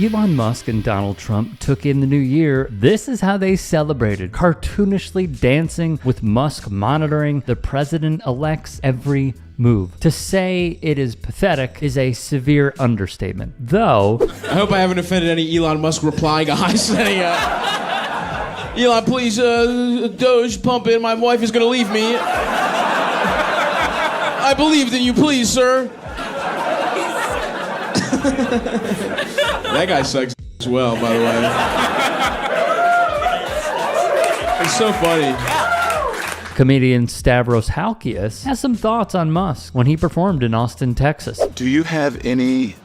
Elon Musk and Donald Trump took in the new year, this is how they celebrated, cartoonishly dancing with Musk monitoring the president-elect's every move. To say it is pathetic is a severe understatement, though. I hope I haven't offended any Elon Musk reply guys saying, Elon, please, Doge, pump in, my wife is gonna leave me. I believed in you, please, sir. That guy sucks as well, by the way. It's so funny. Comedian Stavros Halkias has some thoughts on Musk when he performed in Austin, Texas. Do you have any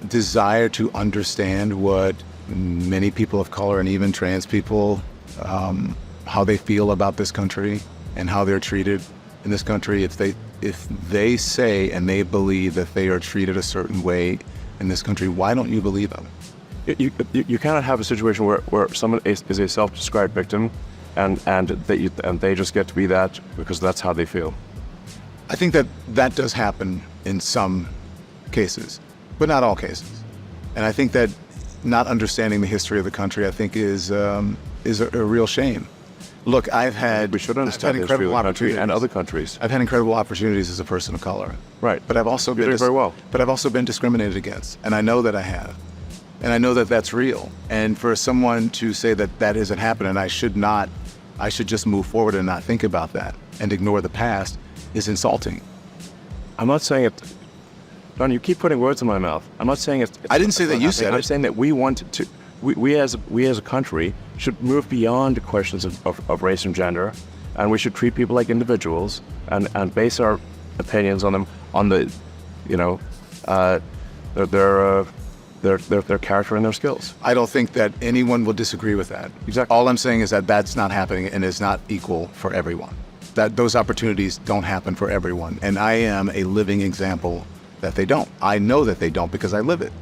desire to understand what many people of color and even trans people, how they feel about this country and how they're treated in this country? If they say and they believe that they are treated a certain way in this country, why don't you believe them? You cannot have a situation where someone is a self-described victim and they just get to be that because that's how they feel. I think that does happen in some cases, but not all cases. And I think that not understanding the history of the country, I think, is a real shame. Look, We should understand the history of the country and other countries. I've had incredible opportunities as a person of color. Right. But I've also You're doing very well. But I've also been discriminated against, and I know that I have. And I know that that's real. And for someone to say that that isn't happening, I should just move forward and not think about that and ignore the past is insulting. I'm not saying it. Don, you keep putting words in my mouth. I'm not saying it. I didn't say that you said it. I'm saying that we want to. We as a country should move beyond the questions of race and gender, and we should treat people like individuals and base our opinions on them on the, their character and their skills. I don't think that anyone will disagree with that. Exactly. All I'm saying is that that's not happening and is not equal for everyone. That those opportunities don't happen for everyone, and I am a living example that they don't. I know that they don't because I live it.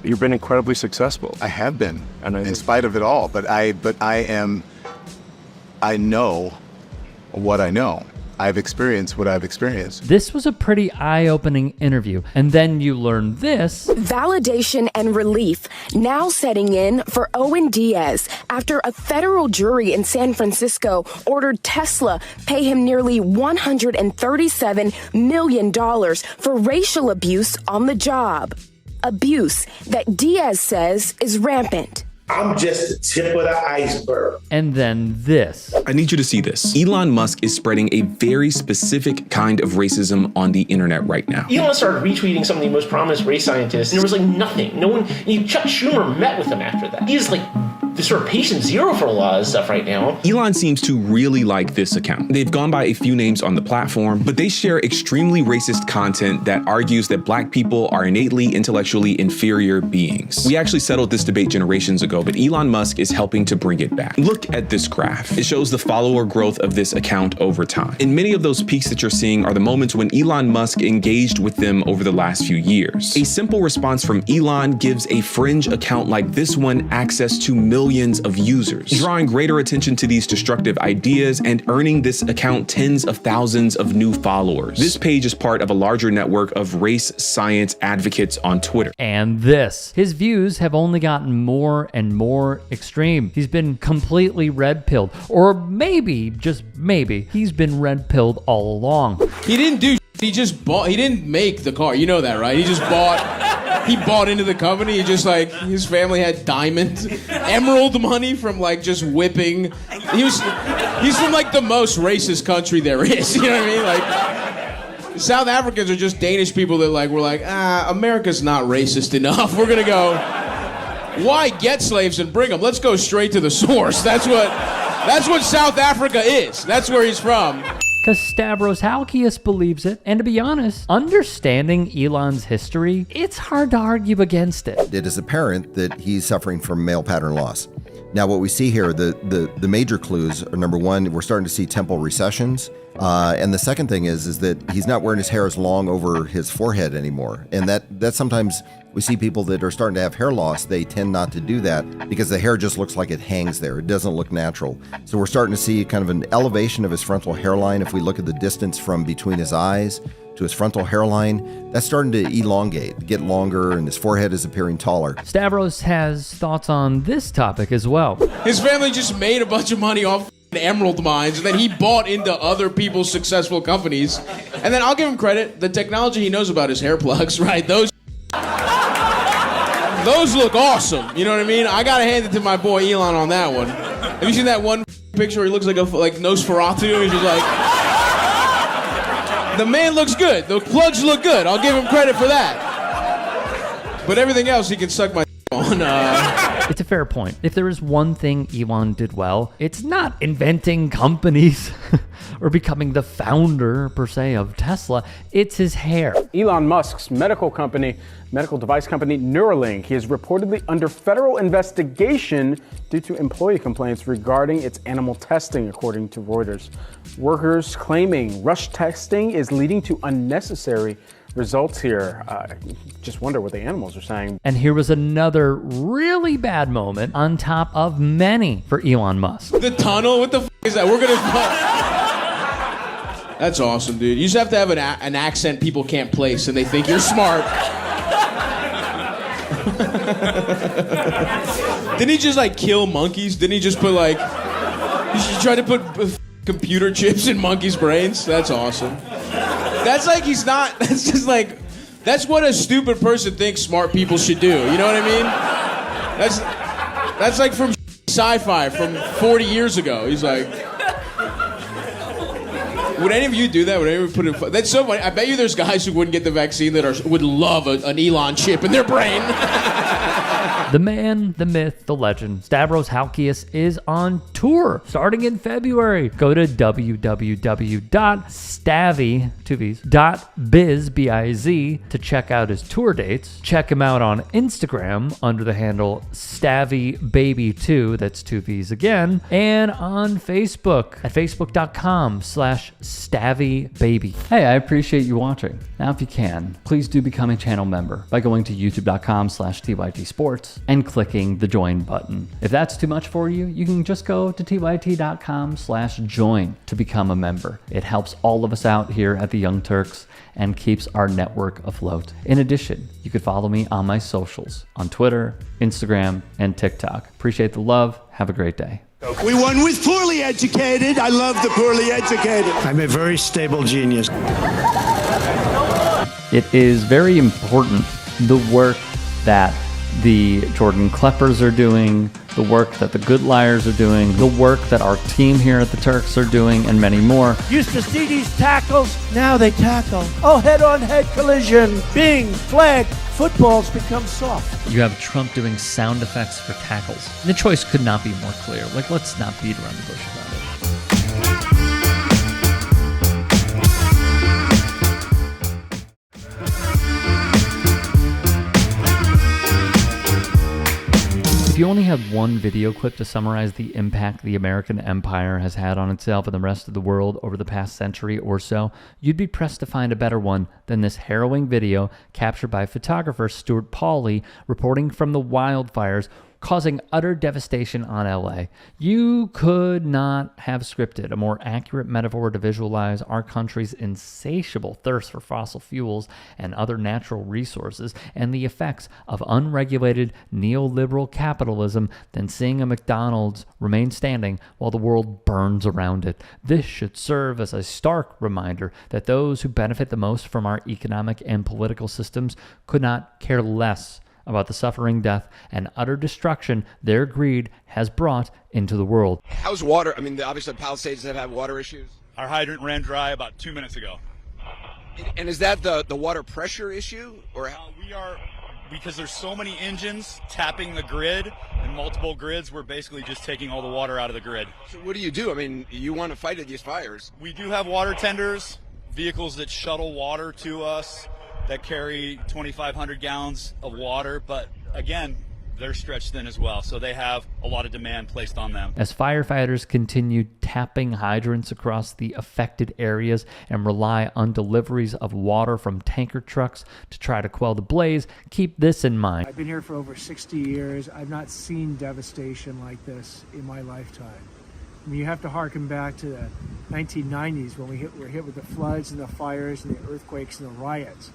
You've been incredibly successful. I have been, and in spite of it all. But I know what I know. I've experienced what I've experienced. This was a pretty eye-opening interview. And then you learn this. Validation and relief now setting in for Owen Diaz after a federal jury in San Francisco ordered Tesla pay him nearly $137 million for racial abuse on the job. Abuse that Diaz says is rampant. I'm just the tip of the iceberg. And then this. I need you to see this. Elon Musk is spreading a very specific kind of racism on the internet right now. Elon started retweeting some of the most prominent race scientists, and there was nothing. No one. Chuck Schumer met with him after that. He's the sort of patient zero for a lot of stuff right now. Elon seems to really like this account. They've gone by a few names on the platform, but they share extremely racist content that argues that black people are innately intellectually inferior beings. We actually settled this debate generations ago, but Elon Musk is helping to bring it back. Look at this graph. It shows the follower growth of this account over time. And many of those peaks that you're seeing are the moments when Elon Musk engaged with them over the last few years. A simple response from Elon gives a fringe account like this one access to millions of users, drawing greater attention to these destructive ideas and earning this account tens of thousands of new followers. This page is part of a larger network of race science advocates on Twitter. And this. His views have only gotten more and more extreme. He's been completely red-pilled. Or maybe, just maybe, he's been red-pilled all along. He didn't do he just bought, he didn't make the car. You know that, right? He just bought into the company. He just his family had diamond, emerald money from just whipping. He's from the most racist country there is. You know what I mean? South Africans are just Danish people that were America's not racist enough. We're gonna go. Why get slaves and bring them? Let's go straight to the source. That's what South Africa is. That's where he's from. Because Stavros Halkias believes it, and to be honest, understanding Elon's history, it's hard to argue against it. It is apparent that he's suffering from male pattern loss. Now, what we see here, the major clues are, number one, we're starting to see temple recessions. And the second thing is that he's not wearing his hair as long over his forehead anymore. And that sometimes we see people that are starting to have hair loss, they tend not to do that because the hair just looks like it hangs there. It doesn't look natural. So we're starting to see kind of an elevation of his frontal hairline if we look at the distance from between his eyes to his frontal hairline. That's starting to elongate, get longer, and his forehead is appearing taller. Stavros has thoughts on this topic as well. His family just made a bunch of money off emerald mines, and then he bought into other people's successful companies. And then I'll give him credit, the technology he knows about is hair plugs, right? Those look awesome. You know what I mean? I gotta hand it to my boy Elon on that one. Have you seen that one picture where he looks like Nosferatu? He's just like, the man looks good. The plugs look good. I'll give him credit for that. But everything else he can suck my on. It's a fair point. If there is one thing Elon did well, it's not inventing companies or becoming the founder, per se, of Tesla. It's his hair. Elon Musk's medical device company, Neuralink, he is reportedly under federal investigation due to employee complaints regarding its animal testing, according to Reuters. Workers claiming rush testing is leading to unnecessary results here. Just wonder what the animals are saying. And here was another really bad moment on top of many for Elon Musk. The tunnel? What the f*** is that? We're gonna... That's awesome, dude. You just have to have an accent people can't place and they think you're smart. Didn't he just kill monkeys? Didn't he just put he tried to put computer chips in monkeys' brains? That's awesome. That's that's what a stupid person thinks smart people should do. You know what I mean? That's like from sci-fi from 40 years ago. He's like, would any of you do that? Would anyone put it? That's so funny. I bet you there's guys who wouldn't get the vaccine that would love an Elon chip in their brain. The man, the myth, the legend, Stavros Halkias is on tour starting in February. Go to www.stavy.biz to check out his tour dates. Check him out on Instagram under the handle StavyBaby2, that's 2 V's again, and on Facebook at facebook.com/StavyBaby. Hey, I appreciate you watching. Now, if you can, please do become a channel member by going to youtube.com/TYTsports and clicking the join button. If that's too much for you, you can just go to tyt.com/join to become a member. It helps all of us out here at the Young Turks and keeps our network afloat. In addition, you could follow me on my socials on Twitter, Instagram, and TikTok. Appreciate the love. Have a great day. We won with poorly educated. I love the poorly educated. I'm a very stable genius. It is very important, the work that the Jordan Kleppers are doing, the work that the Good Liars are doing, the work that our team here at the Turks are doing, and many more. Used to see these tackles, now they tackle. Oh, head-on-head collision. Bing, flag. Football's become soft. You have Trump doing sound effects for tackles. The choice could not be more clear. Let's not beat around the bush about it. If you only had one video clip to summarize the impact the American empire has had on itself and the rest of the world over the past century or so, you'd be pressed to find a better one than this harrowing video captured by photographer Stuart Pauly reporting from the wildfires causing utter devastation on LA. You could not have scripted a more accurate metaphor to visualize our country's insatiable thirst for fossil fuels and other natural resources and the effects of unregulated neoliberal capitalism than seeing a McDonald's remain standing while the world burns around it. This should serve as a stark reminder that those who benefit the most from our economic and political systems could not care less about the suffering, death, and utter destruction their greed has brought into the world. How's water? I mean, obviously Palisades have had water issues. Our hydrant ran dry about 2 minutes ago. And is that the water pressure issue? Or because there's so many engines tapping the grid and multiple grids, we're basically just taking all the water out of the grid. So what do you do? I mean, you want to fight these fires. We do have water tenders, vehicles that shuttle water to us, that carry 2,500 gallons of water, but again, they're stretched thin as well, so they have a lot of demand placed on them. As firefighters continue tapping hydrants across the affected areas and rely on deliveries of water from tanker trucks to try to quell the blaze, keep this in mind. I've been here for over 60 years. I've not seen devastation like this in my lifetime. I mean, you have to harken back to the 1990s when we were hit with the floods and the fires and the earthquakes and the riots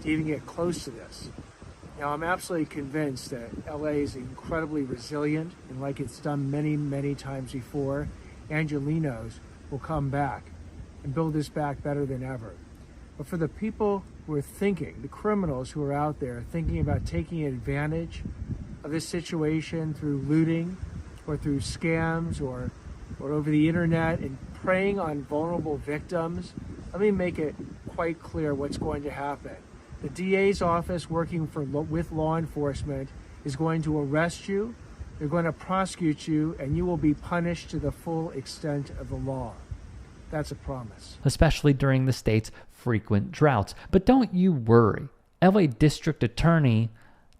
to even get close to this. Now, I'm absolutely convinced that LA is incredibly resilient, and like it's done many, many times before, Angelenos will come back and build this back better than ever. But for the people who are thinking, the criminals who are out there thinking about taking advantage of this situation through looting or through scams or over the internet and preying on vulnerable victims, let me make it quite clear what's going to happen. The DA's office working with law enforcement is going to arrest you, they're going to prosecute you, and you will be punished to the full extent of the law. That's a promise. Especially during the state's frequent droughts. But don't you worry. LA District Attorney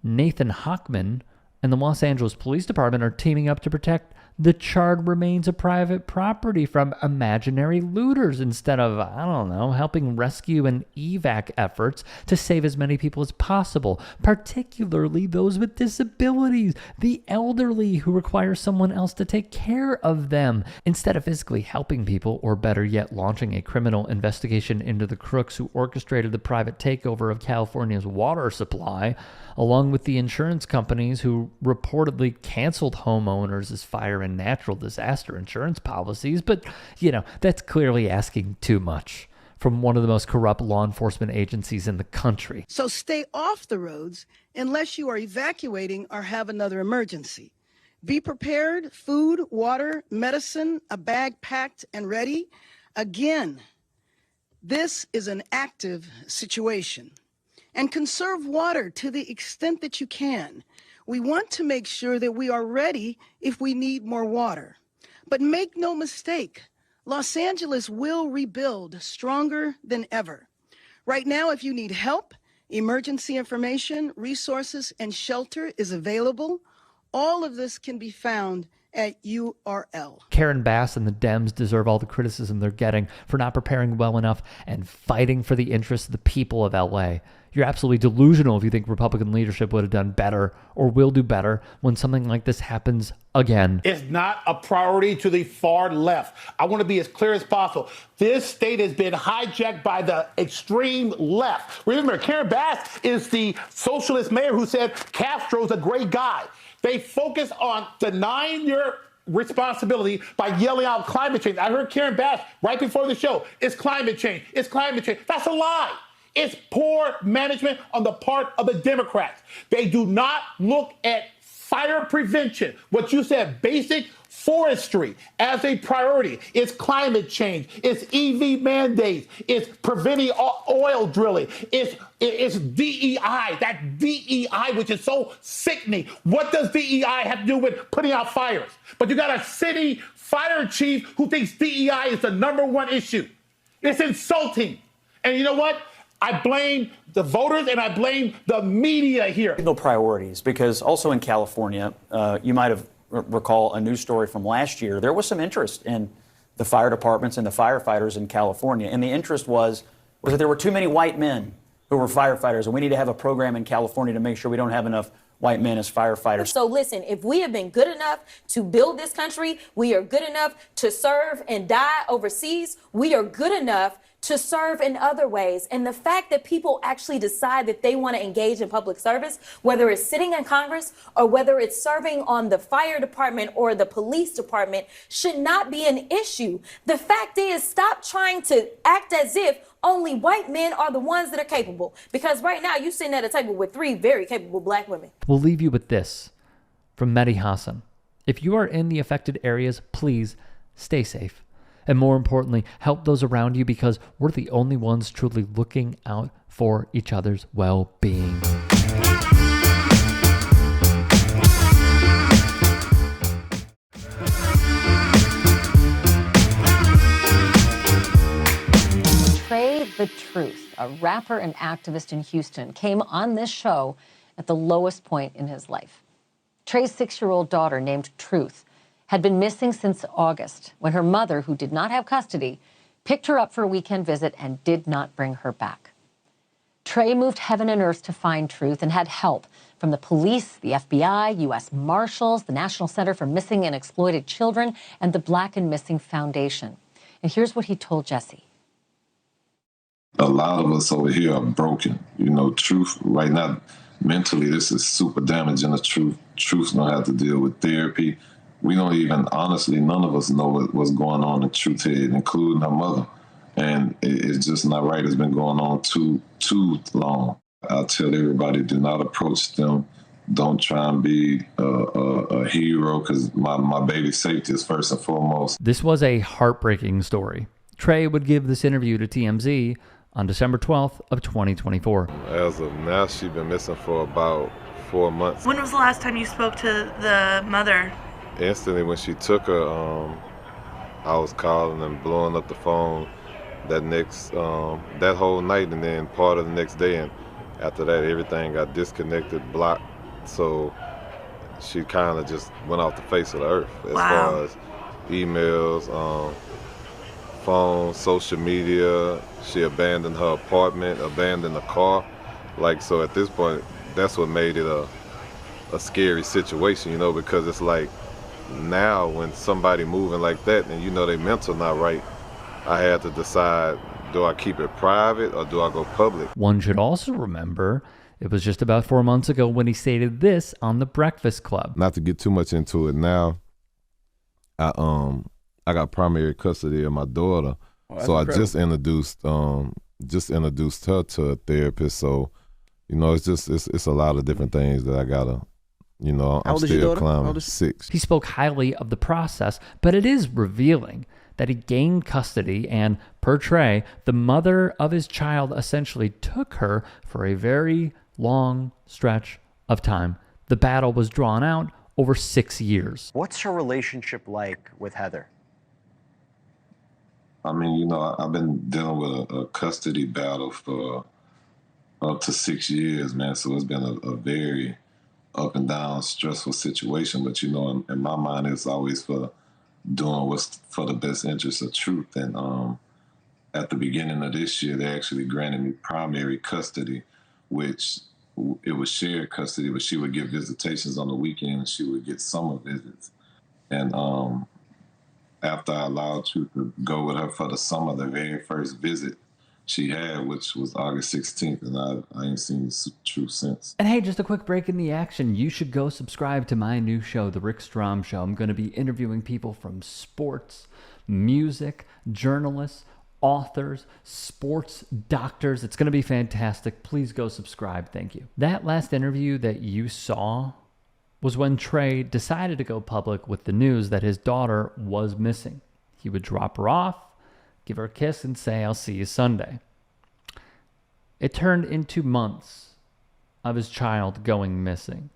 Nathan Hochman and the Los Angeles Police Department are teaming up to protect the charred remains of private property from imaginary looters instead of, I don't know, helping rescue and evac efforts to save as many people as possible, particularly those with disabilities, the elderly who require someone else to take care of them. Instead of physically helping people, or better yet, launching a criminal investigation into the crooks who orchestrated the private takeover of California's water supply, along with the insurance companies who reportedly canceled homeowners' fire and natural disaster insurance policies. But, that's clearly asking too much from one of the most corrupt law enforcement agencies in the country. So stay off the roads unless you are evacuating or have another emergency. Be prepared, food, water, medicine, a bag packed and ready. Again, this is an active situation. And conserve water to the extent that you can. We want to make sure that we are ready if we need more water. But make no mistake, Los Angeles will rebuild stronger than ever. Right now, if you need help, emergency information, resources, and shelter is available. All of this can be found at URL. Karen Bass and the Dems deserve all the criticism they're getting for not preparing well enough and fighting for the interests of the people of LA. You're absolutely delusional if you think Republican leadership would have done better or will do better when something like this happens again. It's not a priority to the far left. I want to be as clear as possible. This state has been hijacked by the extreme left. Remember, Karen Bass is the socialist mayor who said Castro's a great guy. They focus on denying your responsibility by yelling out climate change. I heard Karen Bass right before the show. It's climate change. It's climate change. That's a lie. It's poor management on the part of the Democrats. They do not look at fire prevention, what you said, basic forestry as a priority. It's climate change. It's EV mandates. It's preventing oil drilling. It's DEI, that DEI, which is so sickening. What does DEI have to do with putting out fires? But you got a city fire chief who thinks DEI is the number one issue. It's insulting. And you know what? I blame the voters and I blame the media here. No priorities, because also in California, you might have recall a news story from last year. There was some interest in the fire departments and the firefighters in California. And the interest was that there were too many white men who were firefighters. And we need to have a program in California to make sure we don't have enough white men as firefighters. So listen, if we have been good enough to build this country, we are good enough to serve and die overseas, we are good enough to serve in other ways. And the fact that people actually decide that they want to engage in public service, whether it's sitting in Congress or whether it's serving on the fire department or the police department, should not be an issue. The fact is, stop trying to act as if only white men are the ones that are capable. Because right now, you're sitting at a table with 3 very capable black women. We'll leave you with this from Mehdi Hassan. If you are in the affected areas, please stay safe. And more importantly, help those around you, because we're the only ones truly looking out for each other's well-being. Trae the Truth, a rapper and activist in Houston, came on this show at the lowest point in his life. Trae's 6-year-old daughter, named Truth, had been missing since August, when her mother, who did not have custody, picked her up for a weekend visit and did not bring her back. Trae moved heaven and earth to find Truth and had help from the police, the FBI, U.S. Marshals, the National Center for Missing and Exploited Children, and the Black and Missing Foundation. And here's what he told Jesse. A lot of us over here are broken. You know, Truth right now, mentally, this is super damaging. The Truth don't have to deal with therapy. We don't even, honestly, none of us know what's going on in Truth's head, including her mother. And it's just not right. It's been going on too long. I tell everybody, do not approach them. Don't try and be a hero, because my baby's safety is first and foremost. This was a heartbreaking story. Trae would give this interview to TMZ on December 12th of 2024. As of now, she's been missing for about 4 months. When was the last time you spoke to the mother? Instantly when she took her, I was calling and blowing up the phone that whole night, and then part of the next day, and after that everything got disconnected, blocked, so she kind of just went off the face of the earth as far as emails, phone, social media. She abandoned her apartment, abandoned the car. Like, so at this point, that's what made it a scary situation, you know, because it's like now when somebody moving like that and you know they mental not right, I had to decide, do I keep it private or do I go public? One should also remember it was just about 4 months ago when he stated this on The Breakfast Club. Not to get too much into it now, I got primary custody of my daughter. So I just introduced her to a therapist. So, you know, it's a lot of different things that I gotta, you know, I'm still climbing. 6. He spoke highly of the process, but it is revealing that he gained custody, and per Trae, the mother of his child essentially took her for a very long stretch of time. The battle was drawn out over 6 years. What's her relationship like with Heather? I mean, you know, I've been dealing with a custody battle for up to 6 years, man. So it's been a very up and down, stressful situation. But, you know, in my mind, it's always for doing what's for the best interest of Truth. And at the beginning of this year, they actually granted me primary custody, which it was shared custody, but she would get visitations on the weekend and she would get summer visits. And after I allowed Truth to go with her for the summer, the very first visit she had, which was August 16th, and I ain't seen Truth since. And hey, just a quick break in the action. You should go subscribe to my new show, The Rick Strom Show. I'm going to be interviewing people from sports, music, journalists, authors, sports doctors. It's going to be fantastic. Please go subscribe. Thank you. That last interview that you saw was when Trae decided to go public with the news that his daughter was missing. He would drop her off, give her a kiss, and say, "I'll see you Sunday." It turned into months of his child going missing.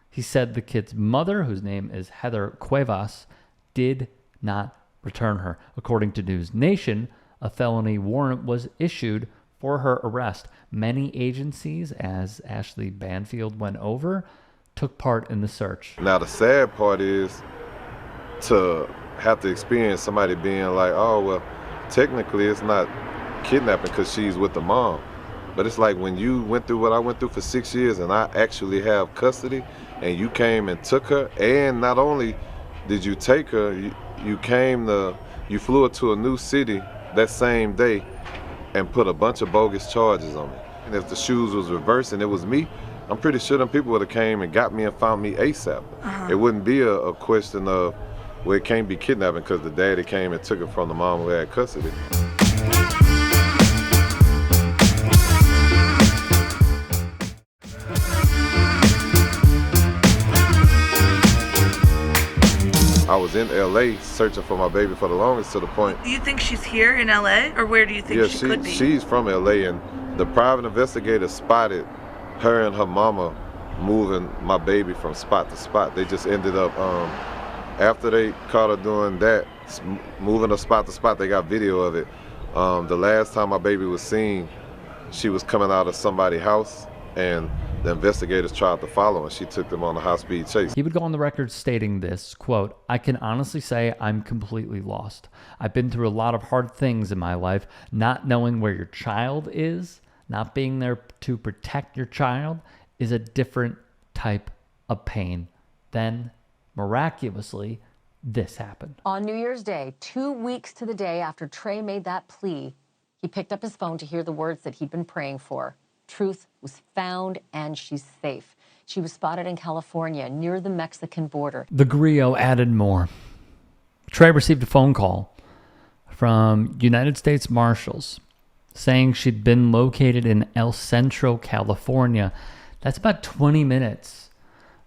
He said the kid's mother, whose name is Heather Cuevas, did not return her. According to News Nation, a felony warrant was issued for her arrest. Many agencies, as Ashley Banfield went over, took part in the search. Now, the sad part is to have to experience somebody being like, oh, well, technically it's not kidnapping because she's with the mom. But it's like when you went through what I went through for 6 years and I actually have custody and you came and took her, and not only did you take her, you flew her to a new city that same day and put a bunch of bogus charges on me. And if the shoes was reversed and it was me, I'm pretty sure them people would have came and got me and found me ASAP. It wouldn't be a question of, well, it can't be kidnapping because the daddy came and took it from the mom who had custody. I was in LA searching for my baby for the longest, to the point. Do you think she's here in LA, or where do you think she could be? She's from LA, and the private investigator spotted her and her mama moving my baby from spot to spot. They just ended up, after they caught her doing that, moving her spot to spot, they got video of it. The last time my baby was seen, she was coming out of somebody's house, and the investigators tried to follow her. She took them on a high-speed chase. He would go on the record stating this, quote, "I can honestly say I'm completely lost. I've been through a lot of hard things in my life. Not knowing where your child is, Not being there to protect your child is a different type of pain. Then, miraculously, this happened. On New Year's Day, 2 weeks to the day after Trae made that plea, he picked up his phone to hear the words that he'd been praying for. Truth was found and she's safe. She was spotted in California near the Mexican border. The Grio added more. Trae received a phone call from United States Marshals saying she'd been located in El Centro, California. That's about 20 minutes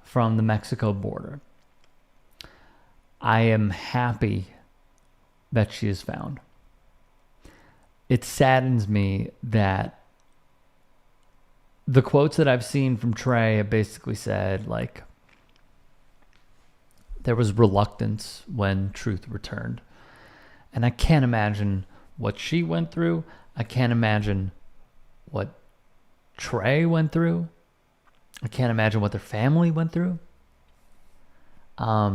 from the Mexico border. I am happy that she is found. It saddens me that the quotes that I've seen from Trae have basically said, like, there was reluctance when truth returned. And I can't imagine what she went through. I can't imagine what Trae went through. I can't imagine what their family went through. Let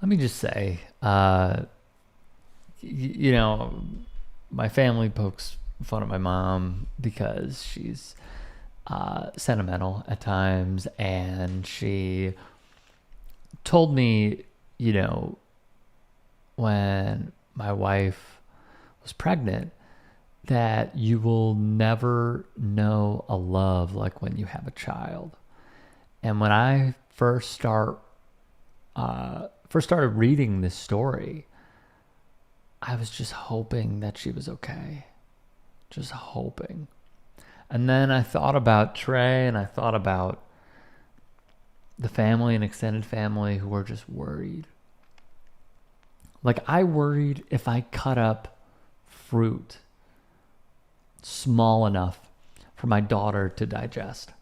me just say, you know, my family pokes fun at my mom because she's sentimental at times, and she told me, you know, when my wife was pregnant, that you will never know a love like when you have a child. And when I first started reading this story, I was just hoping that she was okay. Just hoping. And then I thought about Trae, and I thought about the family and extended family who were just worried. Like, I worried if I cut up fruit small enough for my daughter to digest.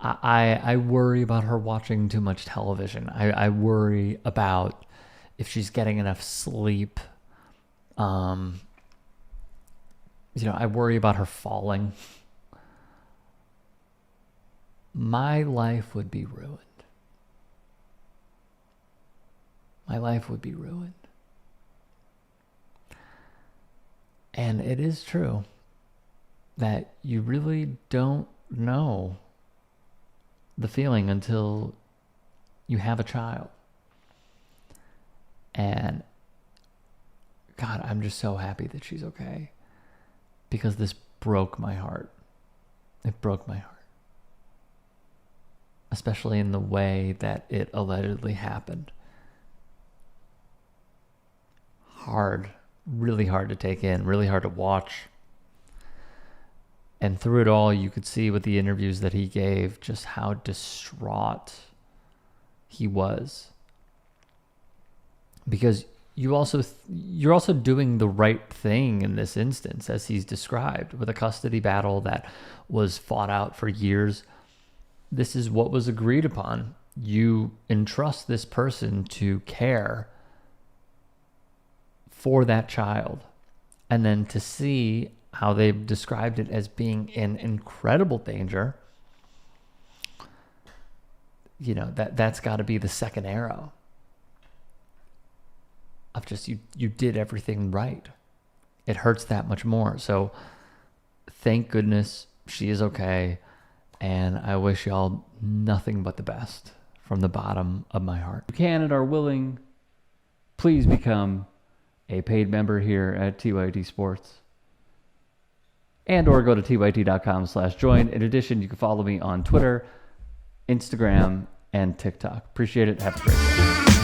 I worry about her watching too much television. I worry about if she's getting enough sleep. You know, I worry about her falling. My life would be ruined. My life would be ruined. And it is true that you really don't know the feeling until you have a child. And God, I'm just so happy that she's okay, because this broke my heart. It broke my heart. Especially in the way that it allegedly happened. Hard, really hard to take in, really hard to watch. And through it all, you could see with the interviews that he gave just how distraught he was. Because you're also doing the right thing in this instance, as he's described, with a custody battle that was fought out for years. This is what was agreed upon. You entrust this person to care for that child, and then to see how they've described it as being in incredible danger, you know, that's got to be the second arrow of just you did everything right. It hurts that much more. So thank goodness she is okay, and I wish y'all nothing but the best from the bottom of my heart. If you can and are willing, please become a paid member here at TYT Sports, and or go to tyt.com/join. In addition, you can follow me on Twitter, Instagram, and TikTok. Appreciate it. Have a great day.